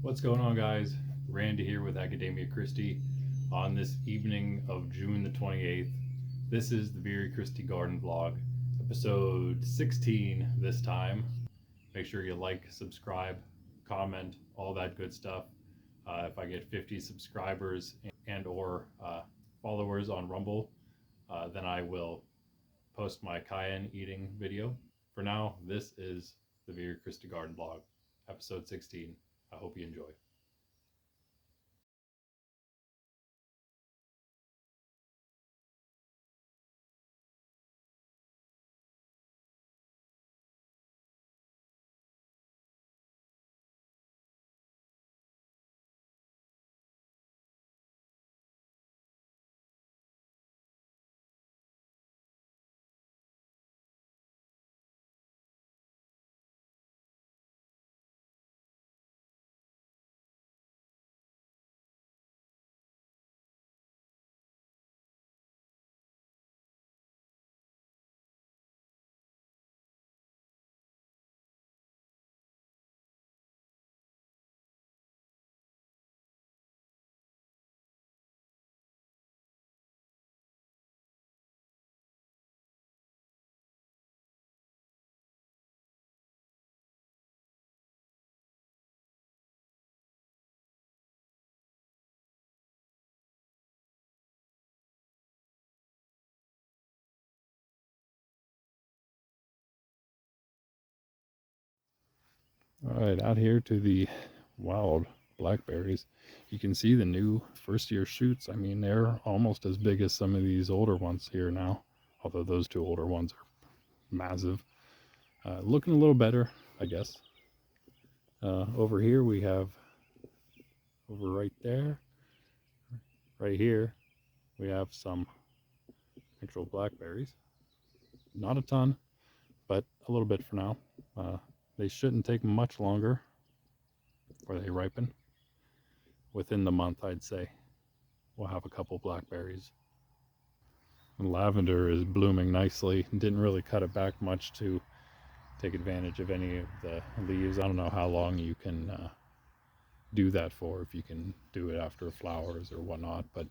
What's going on, guys? Randy here with Academia Christi on this evening of June the 28th. This is the Viri Christi Garden Vlog, episode 16 this time. Make sure you like, subscribe, comment, all that good stuff. If I get 50 subscribers and or followers on Rumble, then I will post my cayenne eating video. For now, this is the Viri Christi Garden Vlog, episode 16. I hope you enjoy. All right, out here to the wild blackberries. You can see the new first year shoots. I mean, they're almost as big as some of these older ones here now, although those two older ones are massive. Looking a little better, I guess. Over here we have, over right there, right here, we have some actual blackberries. Not a ton, but a little bit for now. They shouldn't take much longer before they ripen. Within the month, I'd say, we'll have a couple blackberries. And lavender is blooming nicely. Didn't really cut it back much to take advantage of any of the leaves. I don't know how long you can do that for, if you can do it after flowers or whatnot, but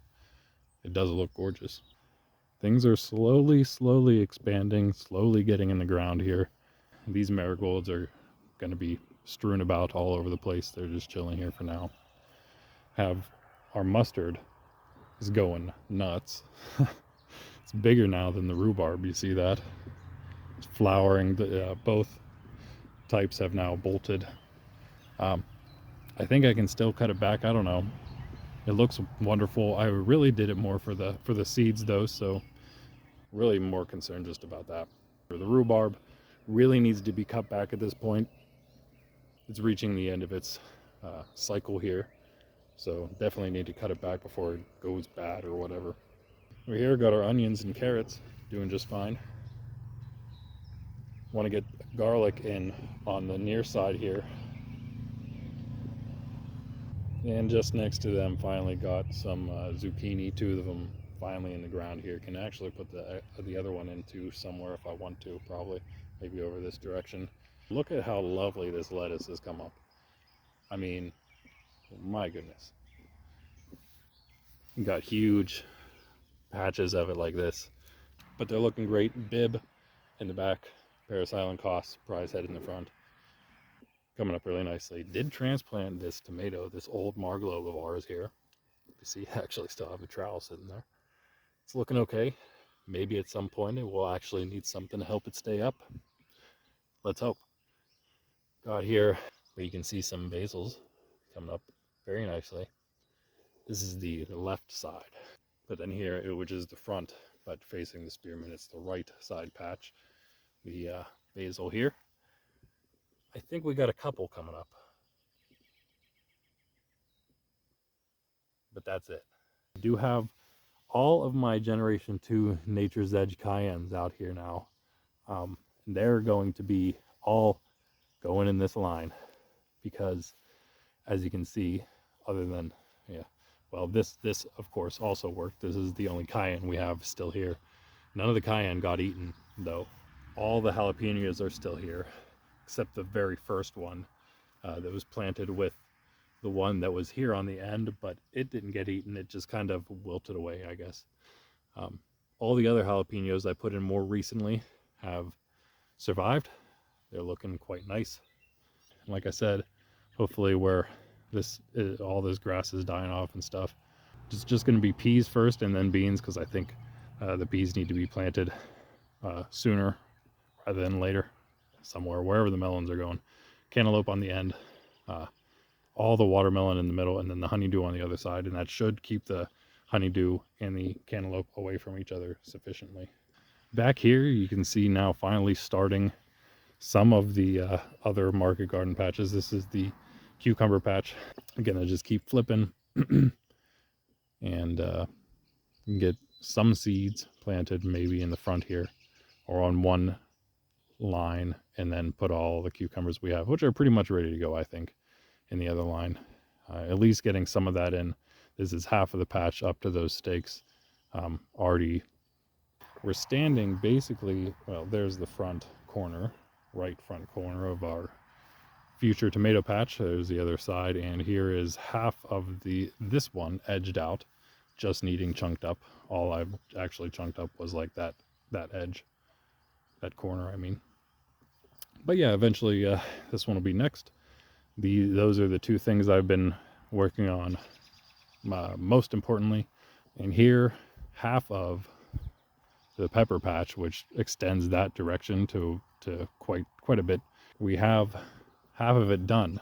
it does look gorgeous. Things are slowly expanding, slowly getting in the ground here. These marigolds are going to be strewn about all over the place. They're just chilling here for now. Have our mustard is going nuts. It's bigger now than the rhubarb. You see that? It's flowering. Both types have now bolted. I think I can still cut it back. I don't know. It looks wonderful. I really did it more for the seeds though, so really more concerned just about that. The rhubarb really needs to be cut back at this point. It's reaching the end of its cycle here, so definitely need to cut it back before it goes bad or whatever. We're here, got our onions and carrots, doing just fine. Want to get garlic in on the near side here. And just next to them, finally got some zucchini, two of them finally in the ground here. Can actually put the other one into somewhere if I want to, probably, maybe over this direction. Look at how lovely this lettuce has come up. I mean, my goodness. Got huge patches of it like this, but they're looking great. Bib in the back, Paris Island Cost, prize head in the front. Coming up really nicely. Did transplant this tomato, this old Marglobe of ours here. You see, I actually still have the trowel sitting there. It's looking okay. Maybe at some point it will actually need something to help it stay up. Let's hope. Got here where you can see some basils coming up very nicely. This is the left side. But then here, which is the front, but facing the spearmint, it's the right side patch. The basil here. I think we got a couple coming up. But that's it. I do have all of my Generation 2 Nature's Edge cayennes out here now. They're going to be all going in this line because, as you can see, other than, well, this of course also worked. This is the only cayenne we have still here. None of the cayenne got eaten though. All the jalapenos are still here, except the very first one that was planted with the one that was here on the end, but it didn't get eaten. It just kind of wilted away, I guess. Um, all the other jalapenos I put in more recently have survived. They're looking quite nice. And like I said, hopefully where all this grass is dying off and stuff, it's just going to be peas first and then beans, because I think the peas need to be planted sooner rather than later, somewhere wherever the melons are going. Cantaloupe on the end, uh, all the watermelon in the middle, and then the honeydew on the other side, and that should keep the honeydew and the cantaloupe away from each other sufficiently. Back here, you can see now finally starting some of the other market garden patches. This is the cucumber patch. Again, I just keep flipping and you can get some seeds planted maybe in the front here or on one line, and then put all the cucumbers we have, which are pretty much ready to go, I think, in the other line. At least getting some of that in. This is half of the patch up to those stakes already. We're standing basically, well, there's the front corner, right front corner of our future tomato patch. There's the other side, and here is half of this one edged out, just needing chunked up. All I've actually chunked up was like that edge, that corner, I mean. But yeah, eventually this one will be next. Those are the two things I've been working on most importantly. And here, half of the pepper patch, which extends that direction to quite a bit, we have half of it done.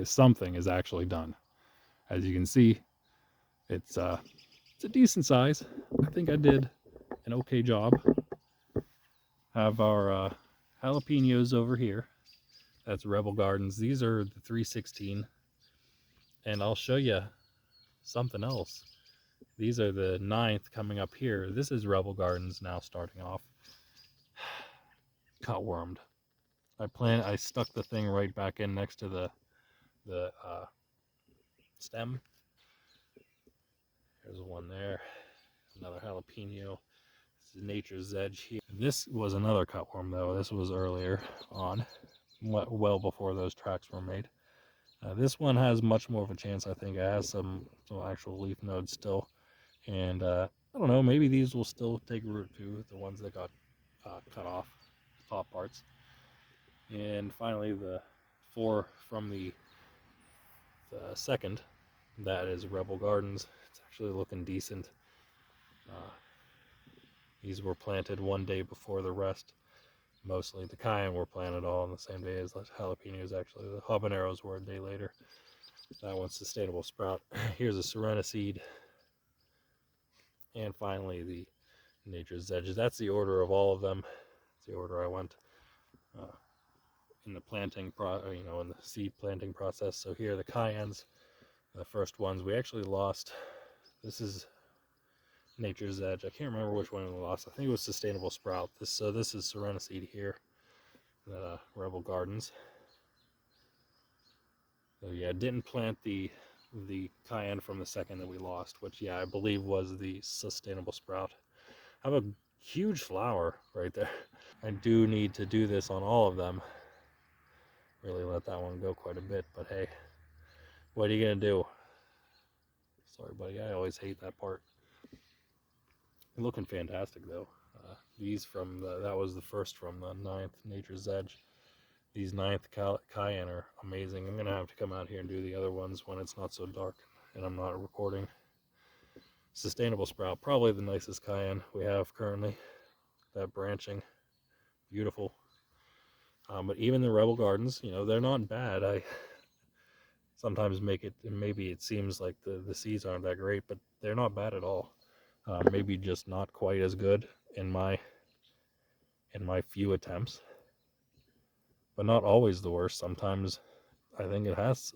Something is actually done. As you can see, it's a decent size. I think I did an okay job. Have our jalapenos over here. That's Rebel Gardens. These are the 316. And I'll show you something else. These are the 9th coming up here. This is Rebel Gardens now starting off. Cutwormed. I stuck the thing right back in next to the stem. There's one there. Another jalapeno. This is Nature's Edge here. This was another cutworm though. This was earlier on, well before those tracks were made. This one has much more of a chance, I think. It has some actual leaf nodes still. And I don't know, maybe these will still take root too, the ones that got cut off, the top parts. And finally, the 4 from the second, that is Rebel Gardens. It's actually looking decent. These were planted one day before the rest. Mostly the cayenne were planted all on the same day as the jalapenos. Actually, the habaneros were a day later. That one's sustainable sprout. Here's a serena seed. And finally, the Nature's Edge. That's the order of all of them. It's the order I went in the planting, in the seed planting process. So here are the cayennes, the first ones. We actually lost. This is Nature's Edge. I can't remember which one we lost. I think it was Sustainable Sprout. This is Serena seed here, Rebel Gardens. So yeah, didn't plant the cayenne from the second that we lost, which yeah, I believe was the Sustainable Sprout. I have a huge flower right there. I do need to do this on all of them. Really let that one go quite a bit, but hey, what are you gonna do? Sorry, buddy, I always hate that part. Looking fantastic though. These that was the first from the 9th Nature's Edge. These 9th cayenne are amazing. I'm gonna have to come out here and do the other ones when it's not so dark and I'm not recording. Sustainable Sprout, probably the nicest cayenne we have currently. That branching, beautiful. But even the Rebel Gardens, they're not bad. I sometimes maybe it seems like the seeds aren't that great, but they're not bad at all. Maybe just not quite as good in my few attempts, but not always the worst. Sometimes I think it has,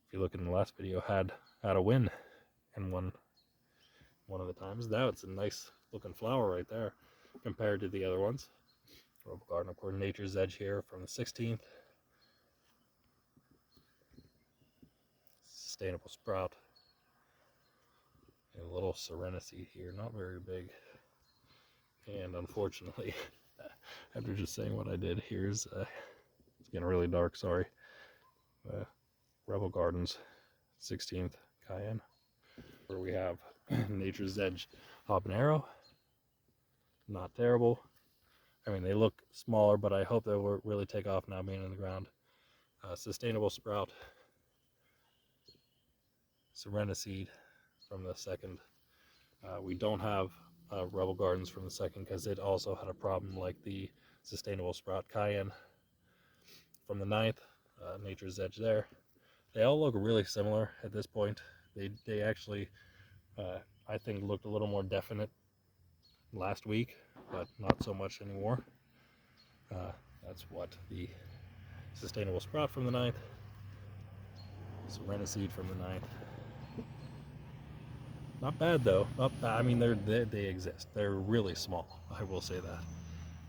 if you look in the last video, had a win in one of the times. Now it's a nice looking flower right there compared to the other ones. Rebel Garden, of course, Nature's Edge here from the 16th. Sustainable Sprout. And a little Serena seed here, not very big. And unfortunately, after just saying what I did, here's it's getting really dark, sorry. Rebel Gardens 16th Cayenne, where we have Nature's Edge habanero. Not terrible. I mean, they look smaller, but I hope they will really take off now being in the ground. Sustainable Sprout, Serenity from the second. We don't have Rebel Gardens from the second because it also had a problem like the Sustainable Sprout Cayenne from the 9th. Nature's Edge there. They all look really similar at this point. They actually, I think, looked a little more definite last week, but not so much anymore. That's what the Sustainable Sprout from the 9th, Serenity from the 9th. Not bad though. Not bad. I mean, they exist. They're really small. I will say that.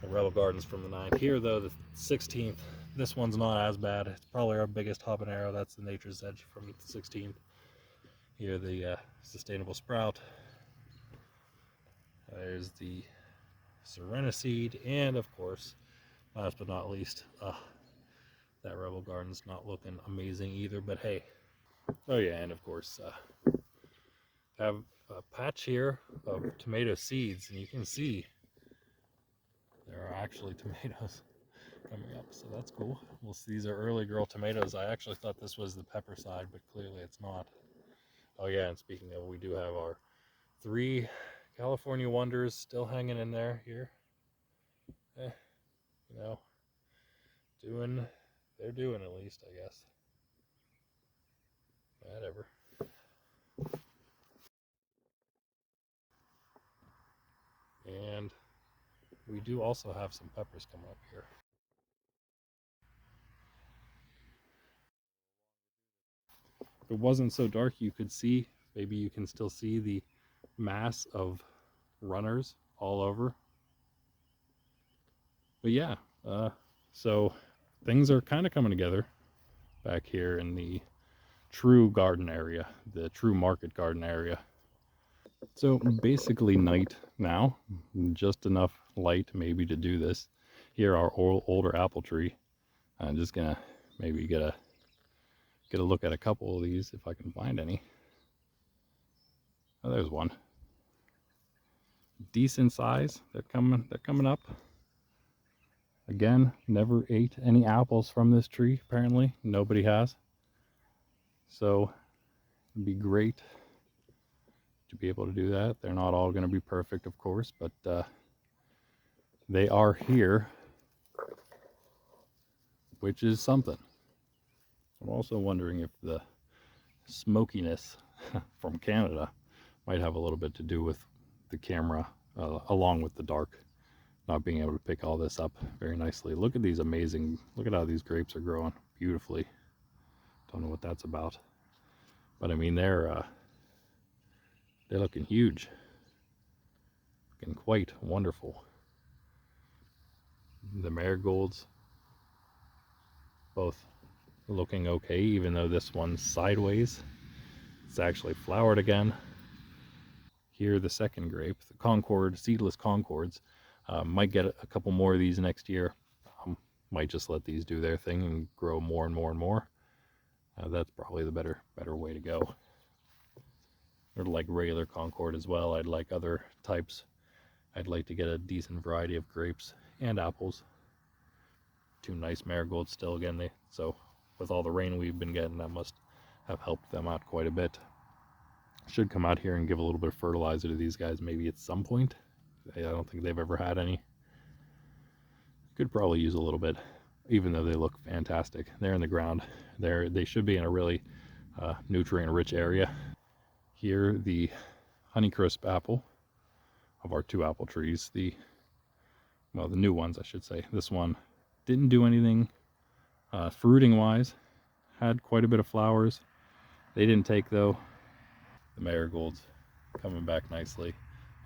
The Rebel Gardens from the 9th. Here though, the 16th. This one's not as bad. It's probably our biggest habanero. That's the Nature's Edge from the 16th. Here the Sustainable Sprout. There's the Serenity, and of course, last but not least, that Rebel Garden's not looking amazing either. But hey. Oh yeah, and of course. Have a patch here of tomato seeds, and you can see there are actually tomatoes coming up, so that's cool. Well, these are early girl tomatoes. I actually thought this was the pepper side, but clearly it's not. Oh yeah, and speaking of, we do have our 3 California Wonders still hanging in there here. You know, they're doing at least, I guess. Whatever. And we do also have some peppers coming up here. If it wasn't so dark, you could see, maybe you can still see the mass of runners all over. But yeah, so things are kind of coming together back here in the true garden area, the true market garden area. So basically night now, just enough light maybe to do this. Here our older apple tree. I'm just gonna maybe get a look at a couple of these if I can find any. Oh, there's one. Decent size. They're coming up. Again, never ate any apples from this tree, apparently. Nobody has. So it'd be great to be able to do that. They're not all going to be perfect, of course, but they are here, which is something. I'm also wondering if the smokiness from Canada might have a little bit to do with the camera, along with the dark, not being able to pick all this up very nicely. Look at these amazing, look at how these grapes are growing beautifully. Don't know what that's about, but I mean, they're looking huge, looking quite wonderful. The marigolds, both looking okay, even though this one's sideways. It's actually flowered again. Here, the second grape, the Concord, seedless Concords, might get a couple more of these next year. Might just let these do their thing and grow more and more and more. That's probably the better way to go. Or like regular Concord as well. I'd like other types. I'd like to get a decent variety of grapes and apples. 2 nice marigolds still again. So with all the rain we've been getting, that must have helped them out quite a bit. Should come out here and give a little bit of fertilizer to these guys maybe at some point. I don't think they've ever had any. Could probably use a little bit, even though they look fantastic. They're in the ground. They should be in a really nutrient-rich area. Here, the Honeycrisp apple of our 2 apple trees. The new ones, I should say. This one didn't do anything fruiting-wise. Had quite a bit of flowers. They didn't take though. The marigolds coming back nicely.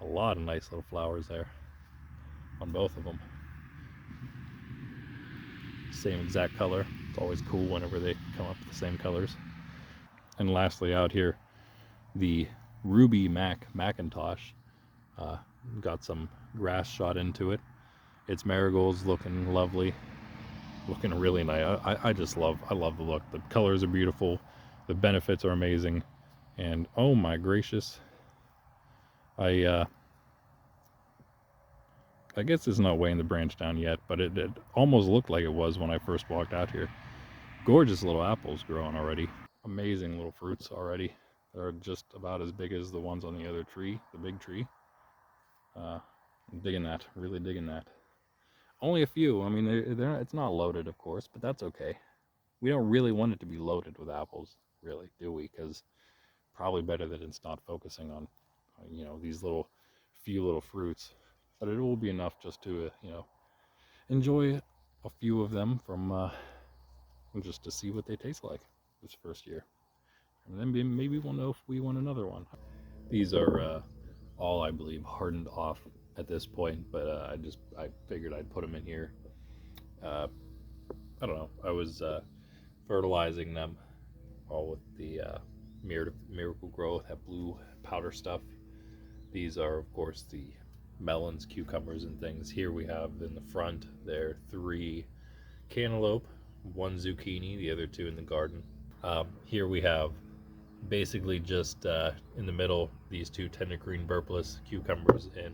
A lot of nice little flowers there on both of them. Same exact color. It's always cool whenever they come up with the same colors. And lastly out here, the Ruby Macintosh got some grass shot into it. Its marigolds looking lovely. looking really nice. I just love the look. The colors are beautiful, the benefits are amazing, and oh my gracious, I guess it's not weighing the branch down yet, but it almost looked like it was when I first walked out here. Gorgeous little apples growing already. Amazing little fruits already. They're just about as big as the ones on the other tree, the big tree. I'm digging that, really digging that. Only a few. I mean, it's not loaded, of course, but that's okay. We don't really want it to be loaded with apples, really, do we? Because probably better that it's not focusing on, these few little fruits. But it will be enough just to, enjoy a few of them from just to see what they taste like this first year. And then maybe we'll know if we want another one. These are all, I believe, hardened off at this point, but I figured I'd put them in here. I don't know. I was fertilizing them all with the Miracle Growth, that blue powder stuff. These are, of course, the melons, cucumbers, and things. Here we have in the front there 3 cantaloupe, 1 zucchini, the other 2 in the garden. Here we have basically just in the middle these 2 tender green burpless cucumbers, and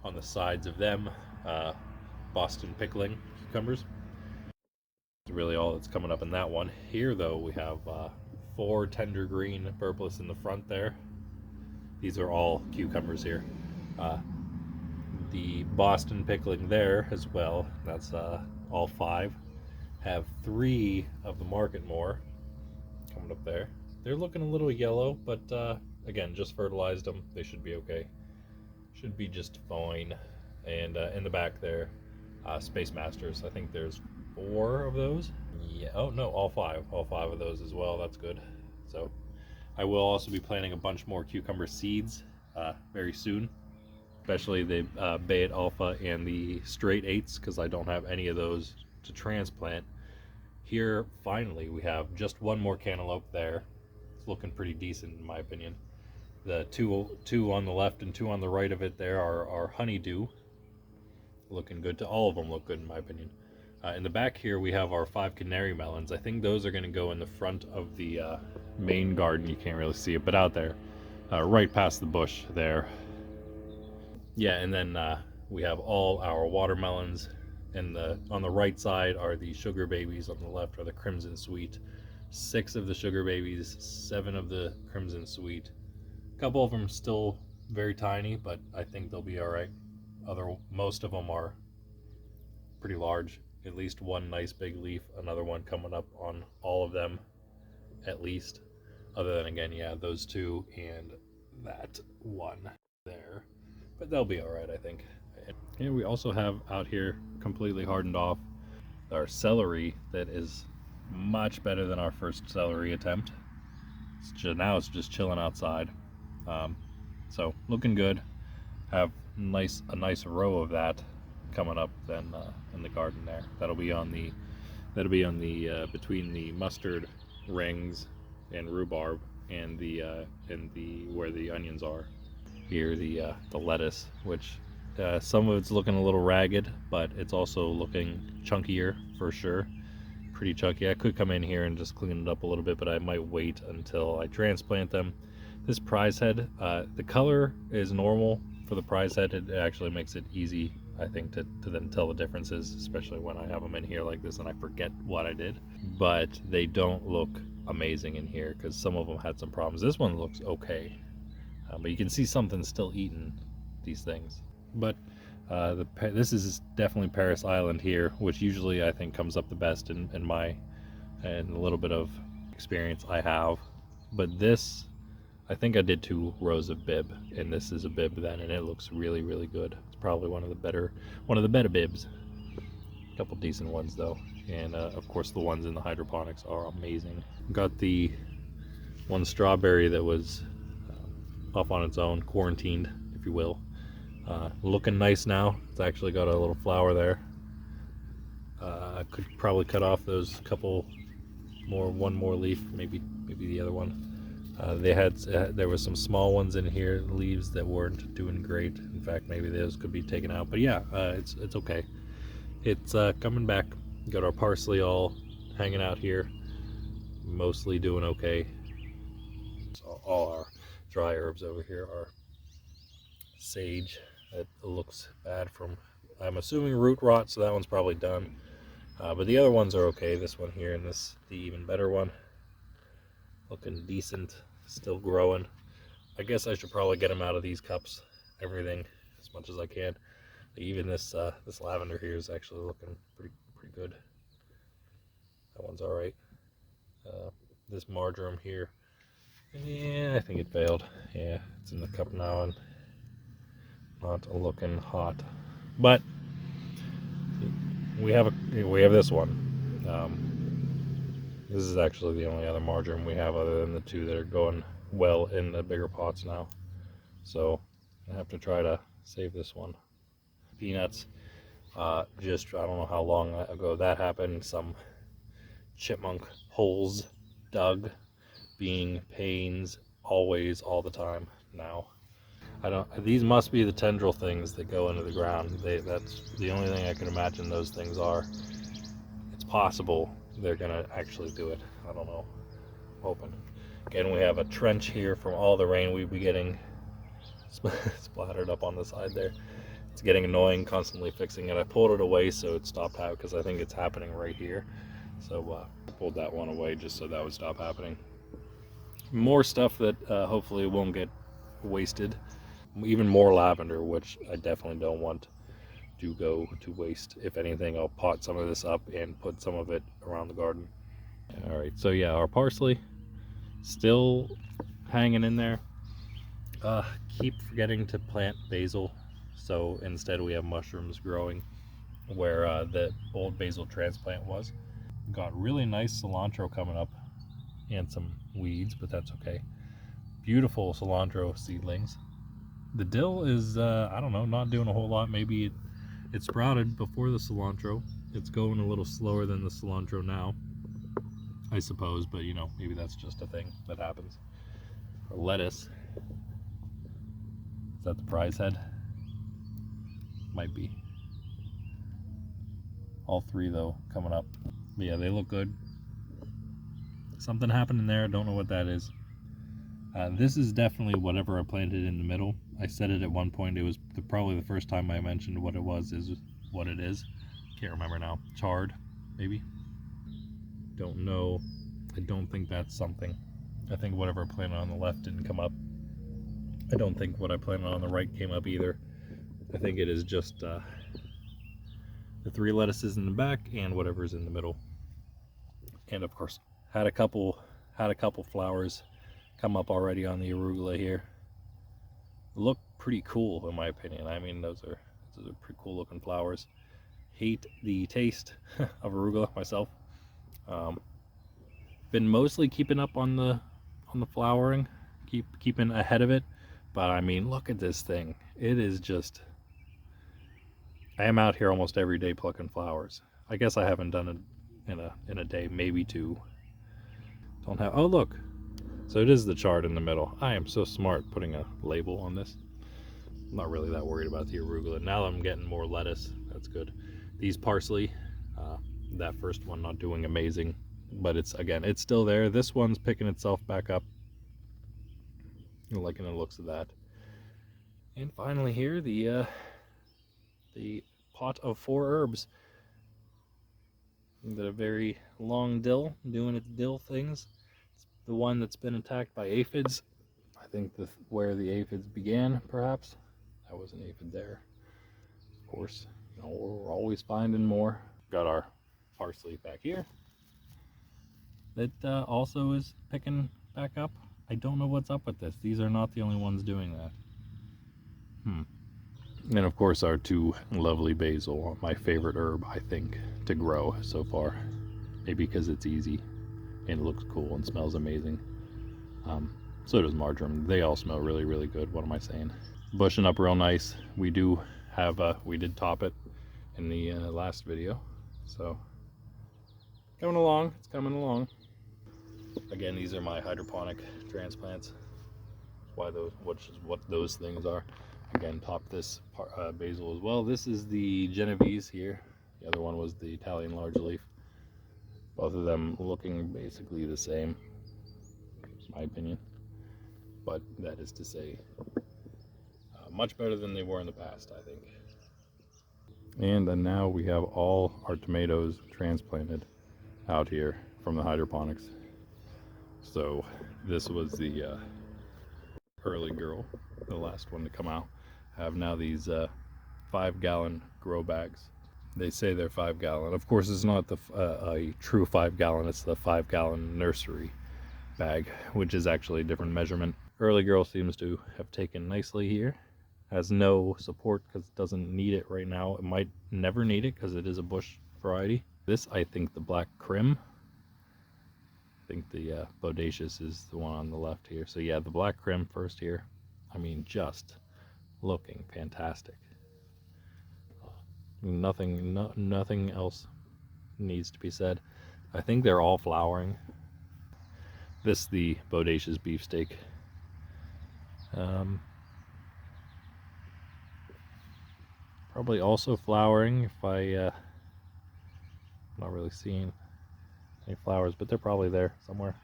on the sides of them Boston pickling cucumbers. That's really all that's coming up in that one. Here though we have 4 tender green burpless in the front there. These are all cucumbers here. The Boston pickling there as well, that's all 5. Have 3 of the Market More coming up there. They're looking a little yellow, but again, just fertilized them. They should be okay. Should be just fine. And in the back there, Space Masters. I think there's 4 of those. Yeah. Oh no, all 5 of those as well. That's good. So I will also be planting a bunch more cucumber seeds very soon, especially the Bayet Alpha and the Straight 8s, because I don't have any of those to transplant. Here, finally, we have just 1 more cantaloupe there. It's looking pretty decent in my opinion. The two on the left and 2 on the right of it there are honeydew. Looking good. All of them look good in my opinion. In the back here we have our 5 canary melons. I think those are going to go in the front of the main garden. You can't really see it, but out there, right past the bush there. Yeah, and then we have all our watermelons. And on the right side are the sugar babies. On the left are the crimson sweet. 6 of the sugar babies, 7 of the crimson sweet. A couple of them still very tiny, but I think they'll be all right. Most of them are pretty large. At least 1 nice big leaf, another one coming up on all of them, at least. Other than, again, yeah, those 2 and that 1 there. But they'll be all right, I think. And we also have out here, completely hardened off, our celery that is much better than our first celery attempt. Now it's just chilling outside. So looking good. Have a nice row of that coming up then in the garden there. That'll be on the between the mustard rings and rhubarb and the where the onions are. Here the lettuce, which some of it's looking a little ragged, but it's also looking chunkier for sure. Pretty chunky. I could come in here and just clean it up a little bit, but I might wait until I transplant them. This prize head, the color is normal for the prize head. It actually makes it easy, I think, to then tell the differences, especially when I have them in here like this and I forget what I did. But they don't look amazing in here because some of them had some problems. This one looks okay, but you can see something still eating these things. But this is definitely Paris Island here, which usually I think comes up the best in a little bit of experience I have. But this, I think I did 2 rows of bib, and this is a bib then, and it looks really, really good. It's probably one of the better bibs. A couple decent ones though, and of course the ones in the hydroponics are amazing. Got the 1 strawberry that was off on its own, quarantined, if you will. Looking nice now. It's actually got a little flower there. I could probably cut off those couple more, 1 more leaf, maybe the other one. There was some small ones in here, leaves that weren't doing great. In fact, maybe those could be taken out. But yeah, it's okay. It's coming back. Got our parsley all hanging out here, mostly doing okay. So all our dry herbs over here are sage. It looks bad from, I'm assuming, root rot, so that one's probably done. But the other ones are okay. This one here and this, the even better one, looking decent, still growing. I guess I should probably get them out of these cups, everything, as much as I can. Even this this lavender here is actually looking pretty good. That one's all right. This marjoram here, yeah, I think it failed. Yeah, it's in the cup now and not looking hot. But we have this one. This is actually the only other marjoram we have other than the two that are going well in the bigger pots now. So I have to try to save this one. Peanuts. Just, I don't know how long ago that happened. Some chipmunk holes dug, being pains always, all the time now. I don't, these must be the tendril things that go into the ground. That's the only thing I can imagine those things are. It's possible they're gonna actually do it. I don't know. Hoping. Again, we have a trench here from all the rain we've been getting splattered up on the side there. It's getting annoying constantly fixing it. I pulled it away so it stopped out because I think it's happening right here. So I pulled that one away just so that would stop happening. More stuff that hopefully won't get wasted. Even more lavender, which I definitely don't want to go to waste. If anything, I'll pot some of this up and put some of it around the garden. All right, so yeah, our parsley still hanging in there. Keep forgetting to plant basil, so instead we have mushrooms growing where the old basil transplant was. Got really nice cilantro coming up and some weeds, but that's okay. Beautiful cilantro seedlings. The dill is, I don't know, not doing a whole lot. Maybe it sprouted before the cilantro. It's going a little slower than the cilantro now, I suppose, but you know, maybe that's just a thing that happens. Our lettuce. Is that the prize head? Might be. All three though coming up. But yeah, they look good. Something happened in there. I don't know what that is. This is definitely whatever I planted in the middle. I said it at one point. It was probably the first time I mentioned what it was, is what it is. Can't remember now. Chard, maybe? Don't know. I don't think that's something. I think whatever I planted on the left didn't come up. I don't think what I planted on the right came up either. I think it is just the three lettuces in the back and whatever's in the middle. And of course, had a couple flowers come up already on the arugula here. Look pretty cool in my opinion. I mean, those are pretty cool looking flowers. Hate the taste of arugula myself. Been mostly keeping up on the flowering, keeping ahead of it. But I mean, look at this thing. It is just, I am out here almost every day plucking flowers. I guess I haven't done it in a day, maybe two. Don't have, oh look. So it is the chard in the middle. I am so smart putting a label on this. I'm not really that worried about the arugula. Now I'm getting more lettuce. That's good. These parsley, that first one not doing amazing, but it's still there. This one's picking itself back up. I'm liking the looks of that. And finally here, the pot of 4 herbs. The very long dill doing its dill things. It's the one that's been attacked by aphids. I think where the aphids began, perhaps. That was an aphid there. Of course, you know, we're always finding more. Got our parsley back here. That also is picking back up. I don't know what's up with this. These are not the only ones doing that. And of course our 2 lovely basil, my favorite herb, I think, to grow so far. Maybe because it's easy and it looks cool and smells amazing. So does marjoram. They all smell really, really good. What am I saying? Bushing up real nice. We do have, we did top it in the last video. So coming along, it's coming along. Again, these are my hydroponic transplants. Which is what those things are. Again, top this basil as well. This is the Genovese here. The other one was the Italian large leaf. Both of them looking basically the same, in my opinion. But that is to say, much better than they were in the past, I think. And then now we have all our tomatoes transplanted out here from the hydroponics. So this was the early girl, the last one to come out. I have now these 5-gallon grow bags. They say they're 5-gallon. Of course, it's not a true 5-gallon. It's the 5-gallon nursery bag, which is actually a different measurement. Early girl seems to have taken nicely here. Has no support because it doesn't need it right now. It might never need it because it is a bush variety. This, I think, the black crim. I think the bodacious is the one on the left here. So yeah, the black crim first here. I mean, just looking fantastic. Nothing else needs to be said. I think they're all flowering. This the bodacious beefsteak. Probably also flowering if I'm not really seeing any flowers, but they're probably there somewhere.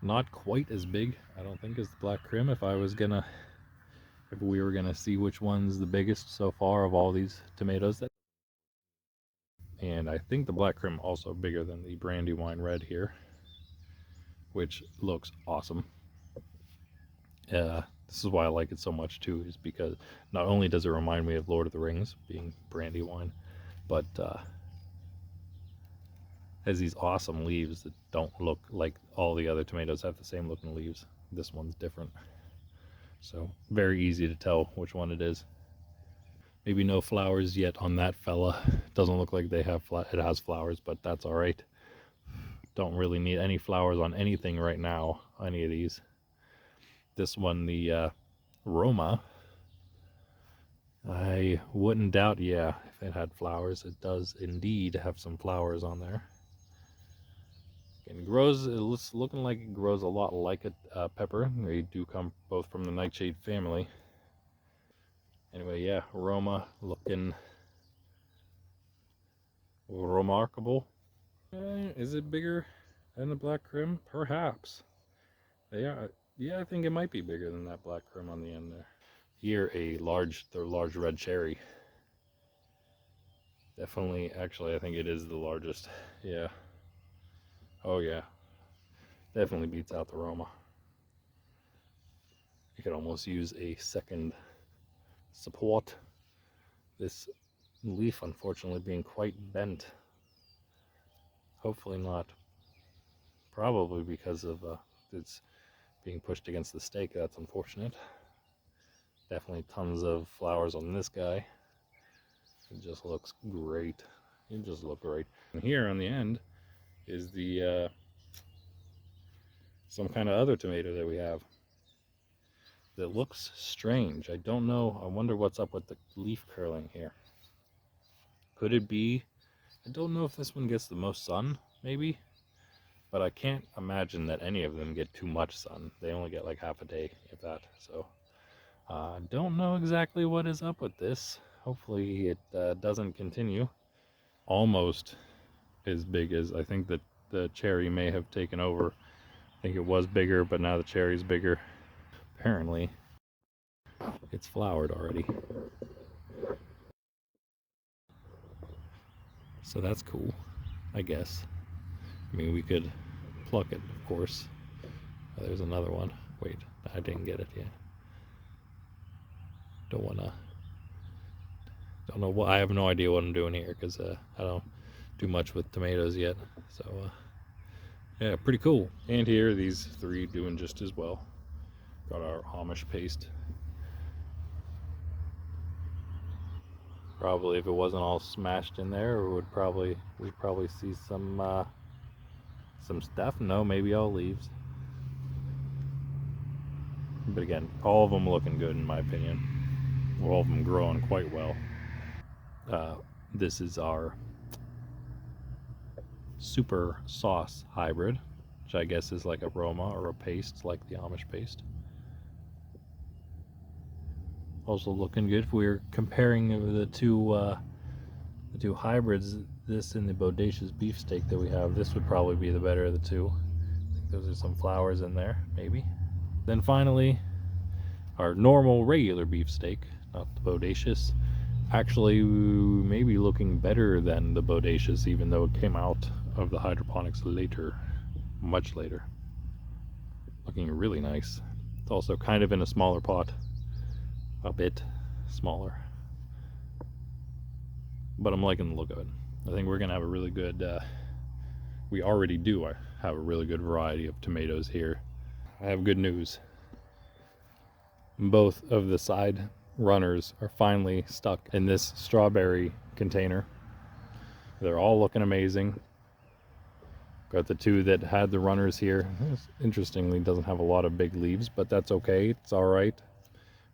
Not quite as big, I don't think, as the black crim. If we were gonna see which one's the biggest so far of all these tomatoes. And I think the black crim also bigger than the Brandywine red here, which looks awesome. This is why I like it so much too, is because not only does it remind me of Lord of the Rings, being Brandywine, but has these awesome leaves that don't look like all the other tomatoes have the same looking leaves. This one's different. So very easy to tell which one it is. Maybe no flowers yet on that fella. Doesn't look like it has flowers, but that's all right. Don't really need any flowers on anything right now, any of these. This one, the Roma, I wouldn't doubt, yeah, if it had flowers. It does indeed have some flowers on there. It grows, it's looking like it grows a lot like a pepper. They do come both from the nightshade family. Anyway, yeah, Roma looking remarkable. Is it bigger than the black crim? Perhaps. Yeah, I think it might be bigger than that black crim on the end there. Here, the large red cherry. Definitely, actually, I think it is the largest. Yeah. Oh yeah. Definitely beats out the Roma. You could almost use a second support. This leaf, unfortunately, being quite bent. Hopefully not. Probably because of it's being pushed against the stake. That's unfortunate. Definitely tons of flowers on this guy. It just looks great. It just looks great. And here on the end is the some kind of other tomato that we have that looks strange. I don't know. I wonder what's up with the leaf curling here. Could it be? I don't know if this one gets the most sun, maybe, but I can't imagine that any of them get too much sun. They only get like half a day, if that. So I don't know exactly what is up with this. Hopefully it doesn't continue. Almost as big as, I think that the cherry may have taken over. I think it was bigger, but now the cherry's bigger. Apparently it's flowered already. So that's cool, I guess. I mean, we could pluck it, of course. Oh, there's another one. Wait, I didn't get it yet. Don't know what, I have no idea what I'm doing here because I don't do much with tomatoes yet. So yeah, pretty cool. And here, these three doing just as well. Got our Amish paste. Probably if it wasn't all smashed in there, we'd probably see some stuff. No, maybe all leaves. But again, all of them looking good in my opinion. All of them growing quite well. This is our super sauce hybrid, which I guess is like a Roma or a paste, like the Amish paste. Also looking good. If we're comparing the two the two hybrids, this and the bodacious beefsteak that we have, this would probably be the better of the two. I think those are some flowers in there, maybe. Then finally, our normal regular beefsteak, not the bodacious, actually maybe looking better than the bodacious, even though it came out of the hydroponics later, much later. Looking really nice. It's also kind of in a smaller pot, a bit smaller, but I'm liking the look of it. I think we're gonna have a really good, we already do have a really good variety of tomatoes here. I have good news. Both of the side runners are finally stuck in this strawberry container. They're all looking amazing. Got the two that had the runners here. This, interestingly, doesn't have a lot of big leaves, but that's okay. It's all right.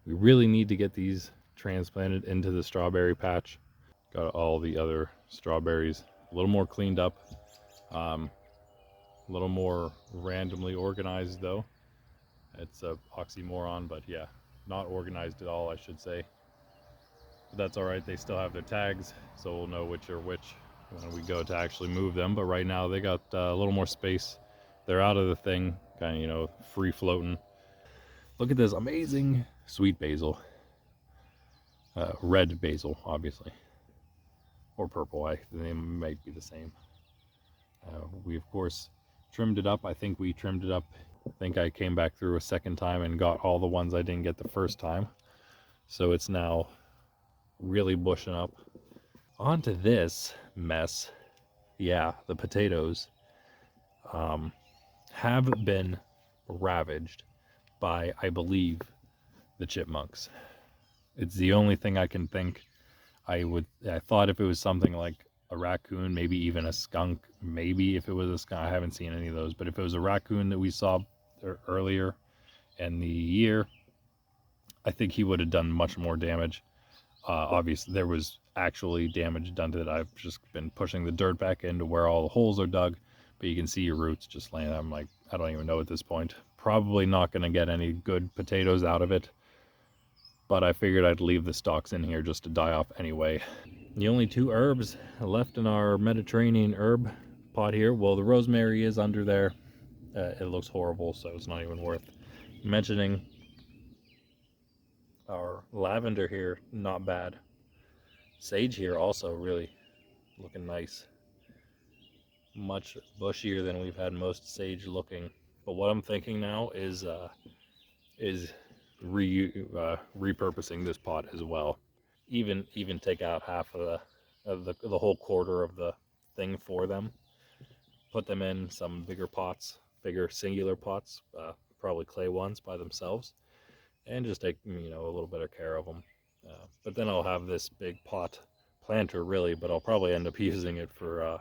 We really need to get these transplanted into the strawberry patch. Got all the other strawberries a little more cleaned up, a little more randomly organized though. It's a oxymoron, but yeah, not organized at all, I should say. But that's all right. They still have their tags, so we'll know which are which when we go to actually move them. But right now they got a little more space. They're out of the thing, kind of, you know, free floating. Look at this amazing sweet basil. Red basil, obviously. Or purple, they might be the same. We, of course, trimmed it up. I think we trimmed it up. I think I came back through a second time and got all the ones I didn't get the first time. So it's now really bushing up. Onto this mess. Yeah, the potatoes have been ravaged by, I believe, the chipmunks. It's the only thing I can think. I thought if it was something like a raccoon, maybe even a skunk, maybe if it was a skunk, I haven't seen any of those, but if it was a raccoon that we saw earlier in the year, I think he would have done much more damage. Obviously, there was actually damage done to it. I've just been pushing the dirt back into where all the holes are dug, but you can see your roots just laying there. I'm like, I don't even know at this point. Probably not going to get any good potatoes out of it, but I figured I'd leave the stalks in here just to die off anyway. The only two herbs left in our Mediterranean herb pot here, well, the rosemary is under there. It looks horrible, so it's not even worth mentioning. Our lavender here, not bad. Sage here also really looking nice. Much bushier than we've had most sage looking. But what I'm thinking now is repurposing this pot as well. Even take out half of the whole quarter of the thing for them. Put them in some bigger pots, bigger singular pots, probably clay ones by themselves, and just take, you know, a little bit of care of them. But then I'll have this big pot planter really, but I'll probably end up using it for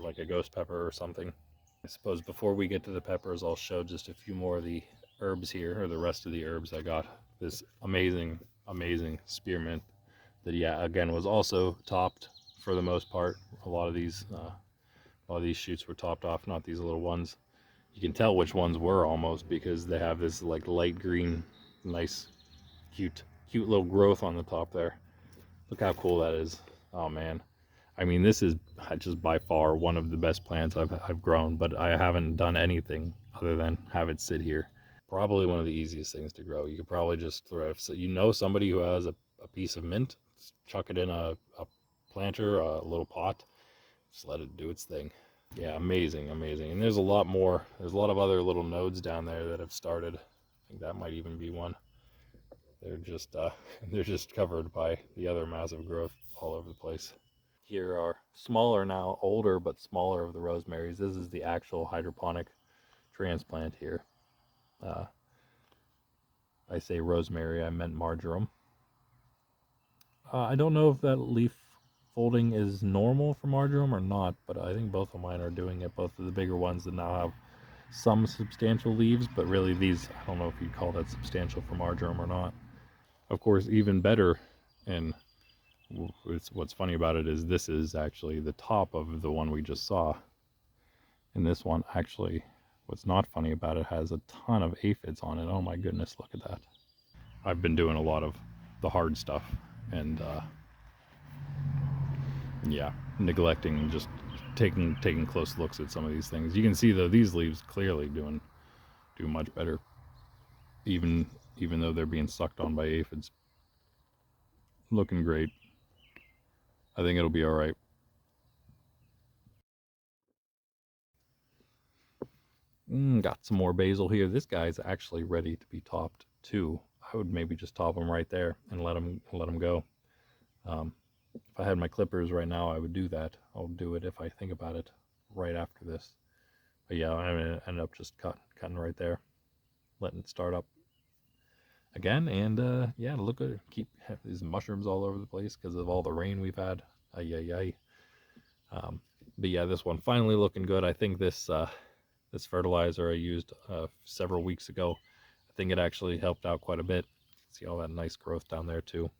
like a ghost pepper or something. I suppose before we get to the peppers, I'll show just a few more of the herbs here, or the rest of the herbs. I got this amazing spearmint that, yeah, again, was also topped for the most part. A lot of these shoots were topped off, not these little ones. You can tell which ones were almost because they have this like light green, nice, cute little growth on the top there. Look how cool that is. Oh man. I mean, this is just by far one of the best plants I've grown, but I haven't done anything other than have it sit here. Probably one of the easiest things to grow. You could probably just throw it. So you know somebody who has a piece of mint, chuck it in a planter, a little pot, just let it do its thing. Yeah, amazing. And there's a lot more. There's a lot of other little nodes down there that have started. I think that might even be one. They're just covered by the other massive growth all over the place. Here are smaller now, older but smaller of the rosemaries. This is the actual hydroponic transplant here. I say rosemary, I meant marjoram. I don't know if that leaf folding is normal for marjoram or not, but I think both of mine are doing it. Both of the bigger ones that now have some substantial leaves, but really these, I don't know if you'd call that substantial for marjoram or not. Of course, even better, and what's funny about it is this is actually the top of the one we just saw. And this one actually, what's not funny about it, has a ton of aphids on it. Oh my goodness, look at that. I've been doing a lot of the hard stuff, and Yeah, neglecting, just taking close looks at some of these things. You can see though these leaves clearly do much better, even though they're being sucked on by aphids. Looking great. I think it'll be all right. Got some more basil here. This guy's actually ready to be topped too. I would maybe just top him right there and let him go. If I had my clippers right now, I would do that. I'll do it if I think about it right after this. But yeah, I'm gonna end up just cutting right there, letting it start up again. And yeah, look at it. Keep these mushrooms all over the place because of all the rain we've had. Ay ay ay. But yeah, this one finally looking good. I think this fertilizer I used several weeks ago, I think it actually helped out quite a bit. See all that nice growth down there too.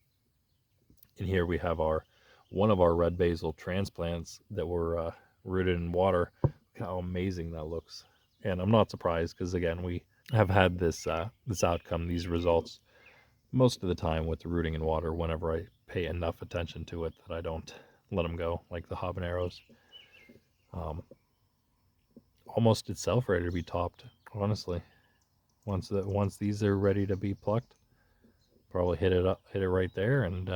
And here we have one of our red basil transplants that were rooted in water. Look how amazing that looks. And I'm not surprised because again, we have had this outcome, these results most of the time with the rooting in water whenever I pay enough attention to it that I don't let them go, like the habaneros. Almost itself ready to be topped, honestly. Once these are ready to be plucked, probably hit it right there, and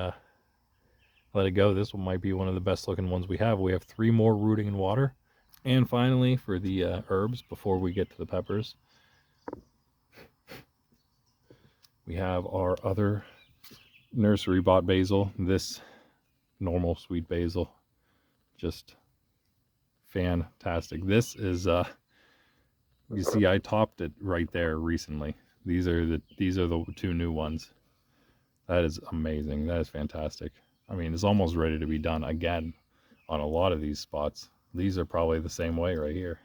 let it go. This one might be one of the best looking ones we have. We have 3 more rooting in water. And finally, for the herbs, before we get to the peppers, we have our other nursery bought basil. This normal sweet basil, just fantastic. This is you see I topped it right there recently. These are the 2 new ones. That is amazing. That is fantastic. I mean, it's almost ready to be done again on a lot of these spots. These are probably the same way right here.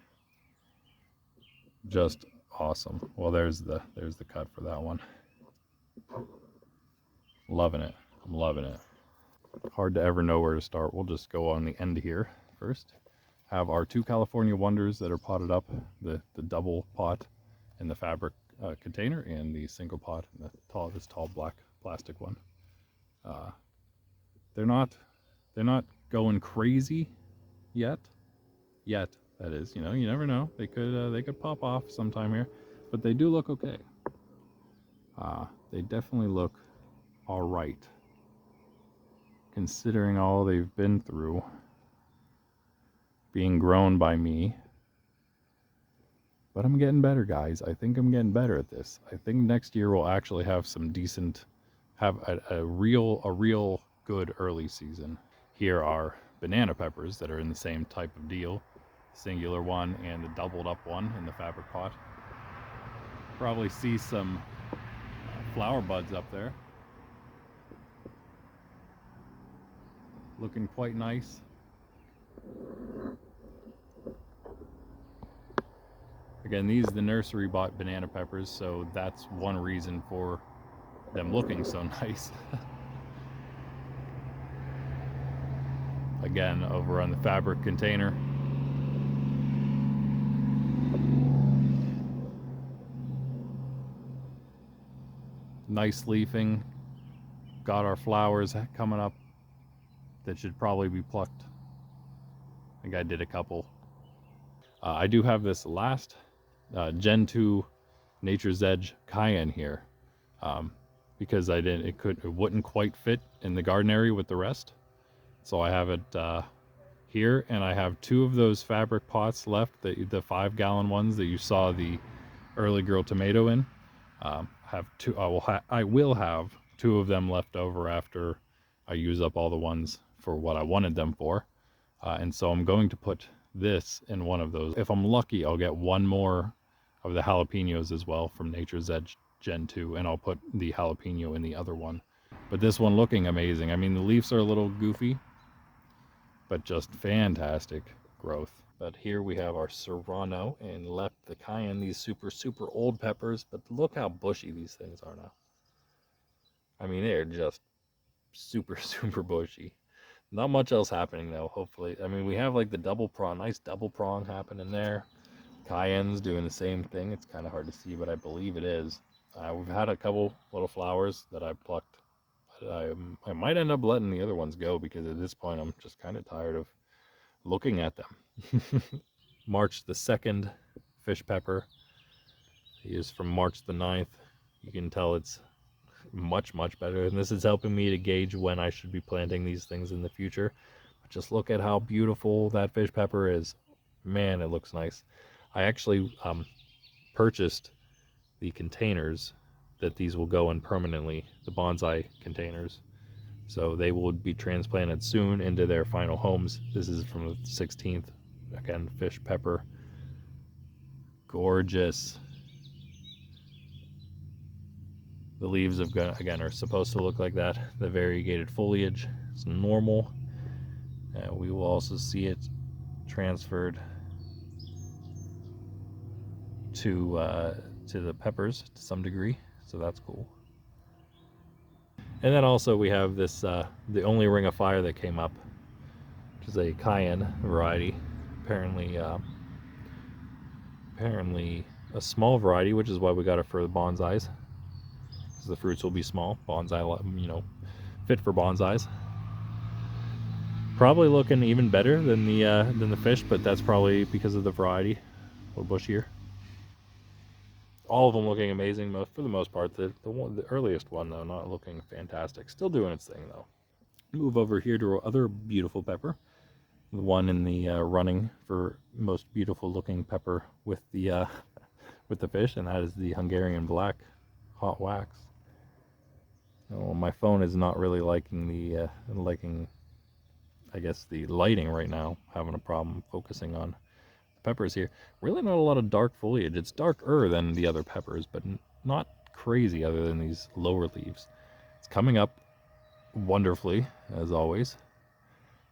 Just awesome. Well, there's the cut for that one. Loving it. I'm loving it. Hard to ever know where to start. We'll just go on the end here first. Have our 2 California Wonders that are potted up, the double pot in the fabric container, and the single pot in this tall black plastic one. They're not going crazy yet. That is, you never know. They could pop off sometime here, but they do look okay. They definitely look all right, considering all they've been through, being grown by me. But I'm getting better, guys. I think I'm getting better at this. I think next year we'll actually have a real good early season. Here are banana peppers that are in the same type of deal, singular one and the doubled up one in the fabric pot. Probably see some flower buds up there. Looking quite nice. Again, these are the nursery bought banana peppers, so that's one reason for them looking so nice. Again, over on the fabric container. Nice leafing. Got our flowers coming up that should probably be plucked. I think I did a couple. I do have this last Gen 2 Nature's Edge cayenne here because it wouldn't quite fit in the garden area with the rest. So I have it here, and I have 2 of those fabric pots left, the 5-gallon ones that you saw the early girl tomato in. Have 2. I will have 2 of them left over after I use up all the ones for what I wanted them for, and so I'm going to put this in one of those. If I'm lucky, I'll get 1 more of the jalapenos as well from Nature's Edge Gen 2, and I'll put the jalapeno in the other one. But this one looking amazing. I mean, the leaves are a little goofy, but just fantastic growth. But here we have our serrano and left the cayenne, these super old peppers, but look how bushy these things are now. I mean, they're just super bushy. Not much else happening though, hopefully. I mean, we have like the nice double prong happening there. Cayenne's doing the same thing. It's kind of hard to see, but I believe it is. We've had a couple little flowers that I plucked. I might end up letting the other ones go because at this point I'm just kind of tired of looking at them. March the 2nd fish pepper. He is from March the 9th. You can tell it's much better, and this is helping me to gauge when I should be planting these things in the future. But just look at how beautiful that fish pepper is. Man, it looks nice. I actually purchased the containers that these will go in permanently, the bonsai containers, so they will be transplanted soon into their final homes. This is from the 16th. Again, fish pepper, gorgeous. The leaves again are supposed to look like that. The variegated foliage is normal. We will also see it transferred to the peppers to some degree, so that's cool. And then also we have this the only ring of fire that came up, which is a cayenne variety. Apparently a small variety, which is why we got it for the bonsais, because the fruits will be small. Bonsai, fit for bonsais. Probably looking even better than the fish, but that's probably because of the variety, a little bushier. All of them looking amazing, for the most part. The earliest one though, not looking fantastic. Still doing its thing though. Move over here to our other beautiful pepper, the one in the running for most beautiful looking pepper with the fish, and that is the Hungarian black hot wax. Oh, my phone is not really liking the I guess the lighting right now. Having a problem focusing on the peppers here. Really not a lot of dark foliage. It's darker than the other peppers, but not crazy other than these lower leaves. It's coming up wonderfully, as always.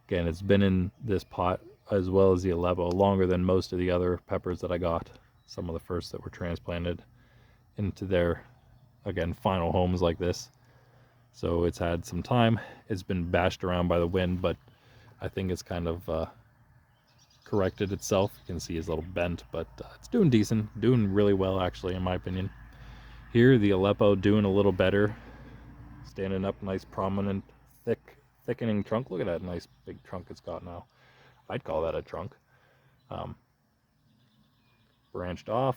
Again, it's been in this pot, as well as the Aleppo, longer than most of the other peppers that I got. Some of the first that were transplanted into their, again, final homes like this. So it's had some time. It's been bashed around by the wind, but I think it's kind of corrected itself. You can see it's a little bent, but it's doing decent. Doing really well, actually, in my opinion. Here, the Aleppo doing a little better. Standing up, nice, prominent, thickening trunk. Look at that nice big trunk it's got now. I'd call that a trunk. Branched off.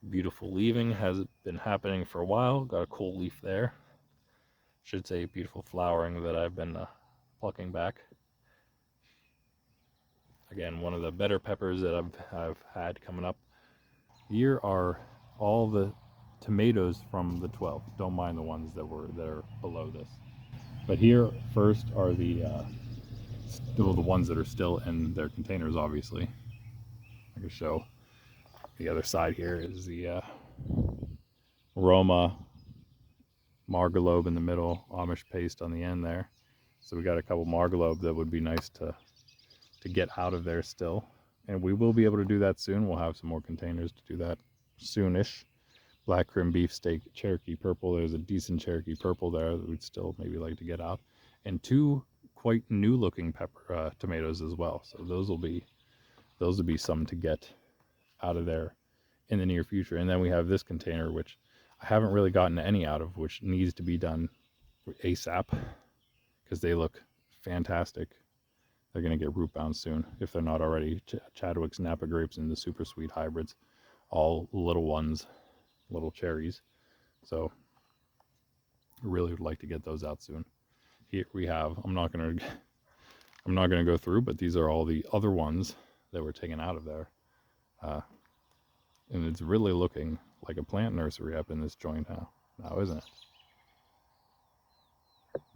Beautiful leaving. Has been happening for a while. Got a cool leaf there. Should say beautiful flowering that I've been plucking back. Again, one of the better peppers that I've had coming up. Here are all the tomatoes from the 12. Don't mind the ones that are below this. But here first are the ones that are still in their containers, obviously. I can show. The other side here is the Roma Margalobe in the middle, Amish paste on the end there. So we got a couple Margalobe that would be nice to get out of there still. And we will be able to do that soon. We'll have some more containers to do that soonish. Black Crim beefsteak, Cherokee purple. There's a decent Cherokee purple there that we'd still maybe like to get out. And two quite new looking tomatoes as well. So those will be some to get out of there in the near future. And then we have this container, which I haven't really gotten any out of, which needs to be done ASAP because they look fantastic. They're going to get root bound soon if they're not already. Chadwick's Napa grapes and the super sweet hybrids, all little ones, little cherries. So I really would like to get those out soon. Here we have, I'm not going to go through, but these are all the other ones that were taken out of there. And it's really looking like a plant nursery up in this joint now, isn't it?